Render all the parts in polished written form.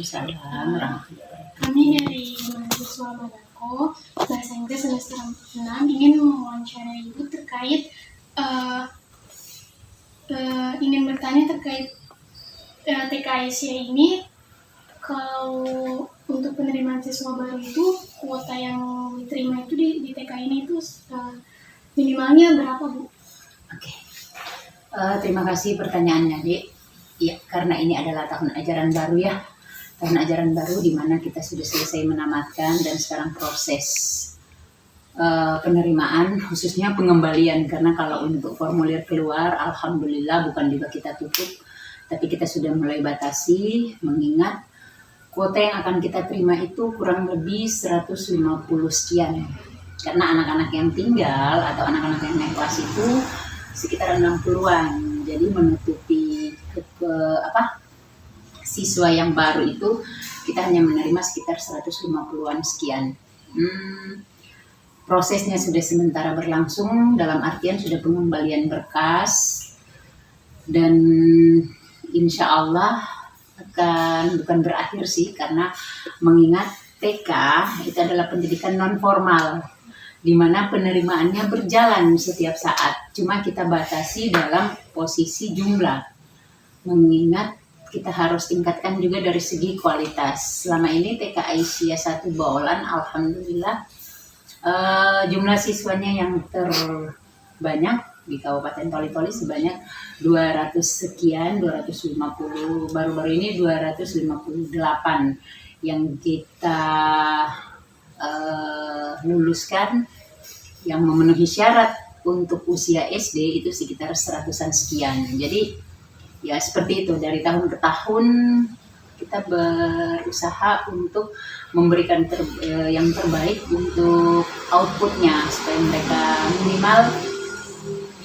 Waalaikumsalam warahmatullahi wabarakatuh. Kami dari mahasiswa Manako bahasa Inggris semester 6 ingin mewawancarai Ibu terkait ingin bertanya terkait TK Asia ini. Kalau untuk penerimaan siswa baru itu kuota yang diterima itu di TK ini itu minimalnya berapa, Bu? Oke. Terima kasih pertanyaannya, Dek. Ya, karena ini adalah tahun ajaran baru ya. Tahun ajaran baru di mana kita sudah selesai menamatkan dan sekarang proses penerimaan, khususnya pengembalian. Karena kalau untuk formulir keluar, alhamdulillah bukan juga kita tutup, tapi kita sudah mulai batasi, mengingat kuota yang akan kita terima itu kurang lebih 150 sekian. Karena anak-anak yang tinggal atau anak-anak yang naik kelas itu sekitar 60-an. Jadi menutupi siswa yang baru itu kita hanya menerima sekitar 150-an sekian. Prosesnya sudah sementara berlangsung, dalam artian sudah pengembalian berkas, dan insya Allah bukan berakhir sih, karena mengingat TK itu adalah pendidikan non formal di mana penerimaannya berjalan setiap saat, cuma kita batasi dalam posisi jumlah, mengingat kita harus tingkatkan juga dari segi kualitas. Selama ini TK Asia 1 Baolan alhamdulillah jumlah siswanya yang terbanyak di Kabupaten Toli-Toli sebanyak 200 sekian, 250, baru-baru ini 258 yang kita luluskan yang memenuhi syarat untuk usia SD itu sekitar 100-an sekian. Jadi ya seperti itu, dari tahun ke tahun kita berusaha untuk memberikan yang terbaik untuk outputnya supaya mereka minimal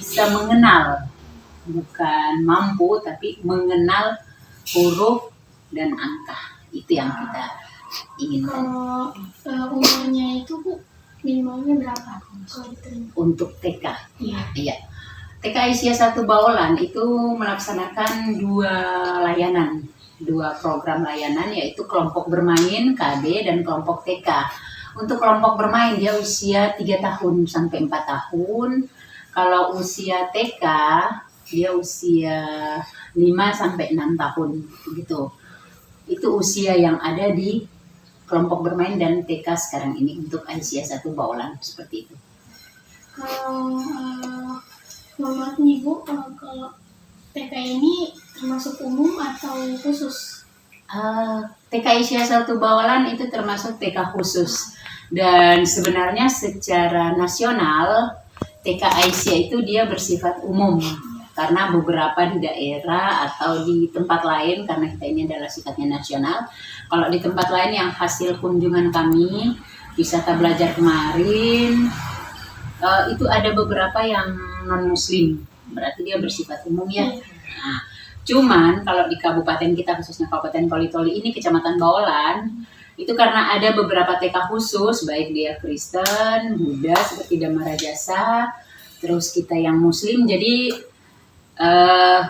bisa mengenal, bukan mampu tapi mengenal huruf dan angka. Itu yang kita inginkan. Kalau umurnya itu, Bu, minimalnya berapa kalau diterima? Untuk TK? Iya. TK Asia 1 Baolan itu melaksanakan dua program layanan, yaitu kelompok bermain KB dan kelompok TK. Untuk kelompok bermain dia usia 3 tahun sampai 4 tahun. Kalau usia TK dia usia 5 sampai 6 tahun gitu. Itu usia yang ada di kelompok bermain dan TK sekarang ini untuk Asia 1 Baolan, seperti itu. Menurut Ibu, kalau TK ini termasuk umum atau khusus? TK Asia 1 Baolan itu termasuk TK khusus, dan sebenarnya secara nasional TK Asia itu dia bersifat umum, karena beberapa di daerah atau di tempat lain, karena kita ini adalah sifatnya nasional. Kalau di tempat lain yang hasil kunjungan kami, wisata belajar kemarin, itu ada beberapa yang non-muslim, berarti dia bersifat umum ya. Nah, cuman kalau di kabupaten kita, khususnya Kabupaten Toli-Toli ini, Kecamatan Baolan, itu karena ada beberapa TK khusus, baik dia Kristen, Buddha seperti Dhamma Rajasa, terus kita yang Muslim, jadi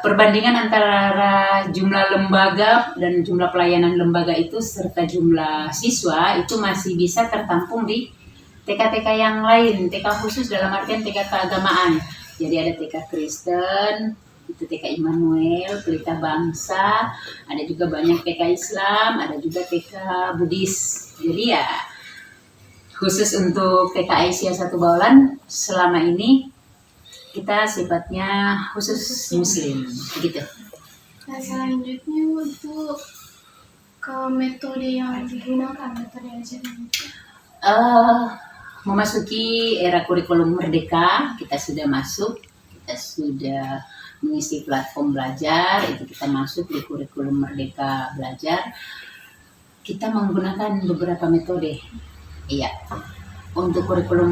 perbandingan antara jumlah lembaga dan jumlah pelayanan lembaga itu serta jumlah siswa itu masih bisa tertampung di TK-TK yang lain, TK khusus dalam artian TK keagamaan. Jadi ada TK Kristen, itu TK Immanuel, Pelita Bangsa, ada juga banyak TK Islam, ada juga TK Buddhis. Jadi ya khusus untuk TK Asia 1 Baolan selama ini kita sifatnya khusus Muslim, gitu. Nah, selanjutnya untuk ke metode yang digunakan, metode ajaran itu. Memasuki era kurikulum merdeka, kita sudah masuk, kita sudah mengisi platform belajar, itu kita masuk di kurikulum merdeka belajar. Kita menggunakan beberapa metode. Iya. Untuk kurikulum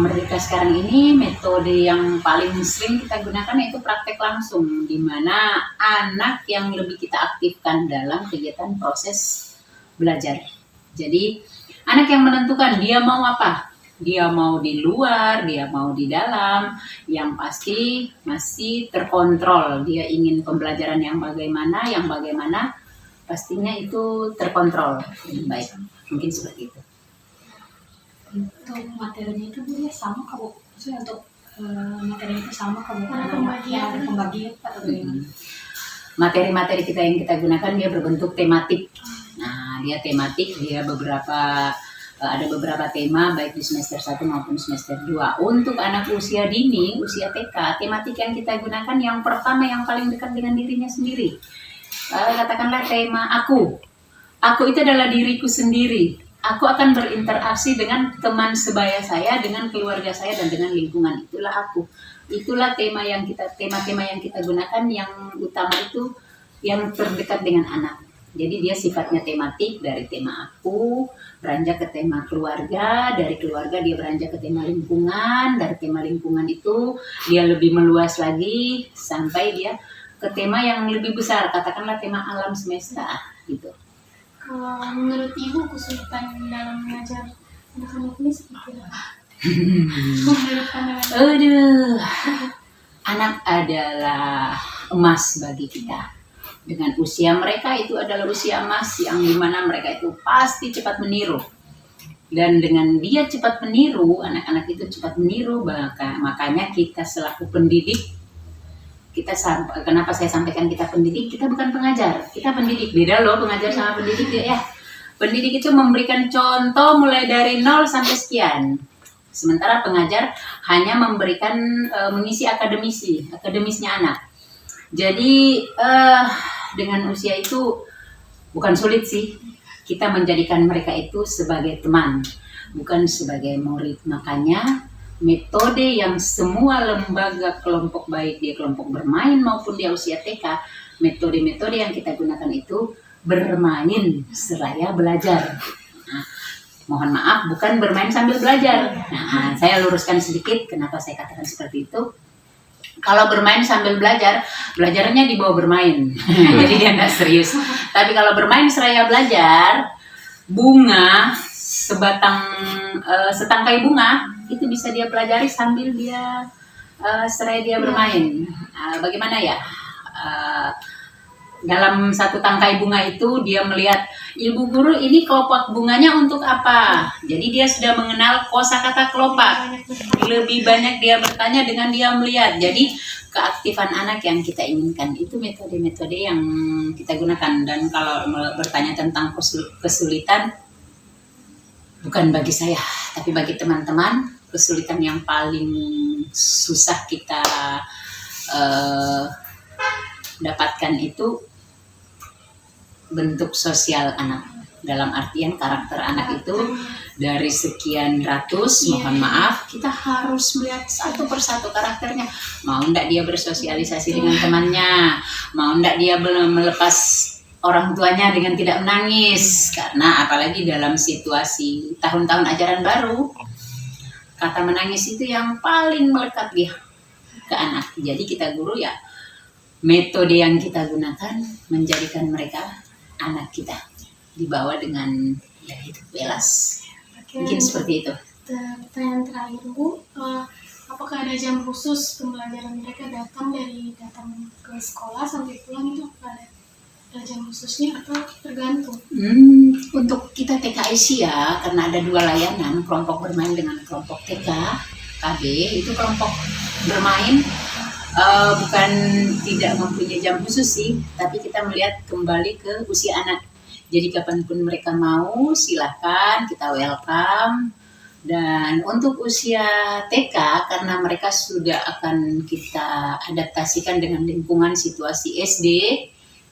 merdeka sekarang ini, metode yang paling sering kita gunakan yaitu praktek langsung, di mana anak yang lebih kita aktifkan dalam kegiatan proses belajar. Jadi anak yang menentukan dia mau apa, dia mau di luar, dia mau di dalam, yang pasti masih terkontrol. Dia ingin pembelajaran yang bagaimana pastinya itu terkontrol dengan baik. Mungkin seperti itu. Untuk materinya itu Bu, ya sama kalau maksudnya untuk materi itu sama kalau Ada pembagian. Pak, atau bagaimana? Materi-materi kita yang kita gunakan dia berbentuk tematik. Nah, dia tematik, dia ada beberapa tema baik di semester 1 maupun semester 2. Untuk anak usia dini, usia TK, tematik yang kita gunakan yang pertama yang paling dekat dengan dirinya sendiri. Katakanlah tema aku. Aku itu adalah diriku sendiri. Aku akan berinteraksi dengan teman sebaya saya, dengan keluarga saya, dan dengan lingkungan. Itulah aku. Itulah tema-tema yang kita gunakan yang utama itu yang terdekat dengan anak. Jadi dia sifatnya tematik, dari tema aku beranjak ke tema keluarga, dari keluarga dia beranjak ke tema lingkungan, dari tema lingkungan itu dia lebih meluas lagi sampai dia ke tema yang lebih besar, katakanlah tema alam semesta gitu. Kalau menurut Ibu kesulitan dalam mengajar anak-anak ini seperti apa? Menurut pandangan Ibu? Aduh, anak adalah emas bagi kita. Dengan usia mereka itu adalah usia emas yang dimana mereka itu pasti cepat meniru. Dan dengan dia cepat meniru, anak-anak itu cepat meniru, makanya kita selaku pendidik, kenapa saya sampaikan kita pendidik, kita bukan pengajar, kita pendidik. Beda loh pengajar sama pendidik ya. Pendidik itu memberikan contoh mulai dari 0 sampai sekian. Sementara pengajar hanya memberikan mengisi akademisnya anak. Jadi dengan usia itu bukan sulit sih. Kita menjadikan mereka itu sebagai teman, bukan sebagai murid. Makanya metode yang semua lembaga kelompok, baik dia kelompok bermain maupun dia usia TK, metode-metode yang kita gunakan itu bermain seraya belajar. Nah, mohon maaf, bukan bermain sambil belajar. Nah, saya luruskan sedikit kenapa saya katakan seperti itu. Kalau bermain sambil belajar, belajarnya di bawah bermain. Jadi dia nggak serius. Tapi kalau bermain seraya belajar, bunga, setangkai bunga, itu bisa dia pelajari sambil dia seraya dia bermain. Bagaimana ya? Dalam satu tangkai bunga itu dia melihat, ibu guru ini kelopak bunganya untuk apa? Jadi dia sudah mengenal kosakata kelopak. Lebih banyak dia bertanya dengan dia melihat. Jadi keaktifan anak yang kita inginkan itu metode-metode yang kita gunakan. Dan kalau bertanya tentang kesulitan, bukan bagi saya, tapi bagi teman-teman, kesulitan yang paling susah kita dapatkan itu bentuk sosial anak. Dalam artian karakter anak itu dari sekian ratus, mohon maaf, kita harus melihat satu persatu karakternya. Mau ndak dia bersosialisasi dengan temannya, mau ndak dia melepas orang tuanya dengan tidak menangis. Karena apalagi dalam situasi tahun-tahun ajaran baru, kata menangis itu yang paling melekat dia ke anak. Jadi kita guru ya, metode yang kita gunakan menjadikan mereka anak kita dibawa dengan ya itu belas. Mungkin seperti itu. Pertanyaan terakhir Bu, apakah ada jam khusus pembelajaran mereka datang ke sekolah sampai pulang itu ada jam khususnya atau tergantung? Untuk kita TKIC ya, karena ada 2 layanan, kelompok bermain dengan kelompok TK, KB, itu kelompok bermain bukan tidak mempunyai jam khusus sih, tapi kita melihat kembali ke usia anak. Jadi kapanpun mereka mau, silahkan, kita welcome. Dan untuk usia TK, karena mereka sudah akan kita adaptasikan dengan lingkungan situasi SD,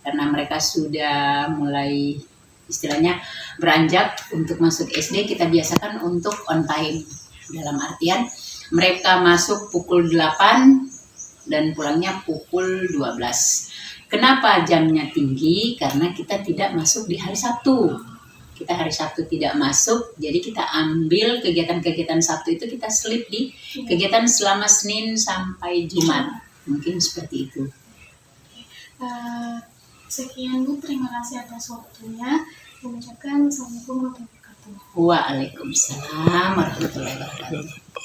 karena mereka sudah mulai istilahnya beranjak untuk masuk SD, kita biasakan untuk on time. Dalam artian mereka masuk pukul 8 dan pulangnya pukul 12. Kenapa jamnya tinggi? Karena kita tidak masuk di hari Sabtu. Kita hari Sabtu tidak masuk, jadi kita ambil kegiatan-kegiatan Sabtu itu kita selip di kegiatan selama Senin sampai Jumat. Mungkin seperti itu. Sekian Bu, terima kasih atas waktunya. Mengucapkan Assalamualaikum warahmatullahi wabarakatuh. Waalaikumsalam warahmatullahi wabarakatuh.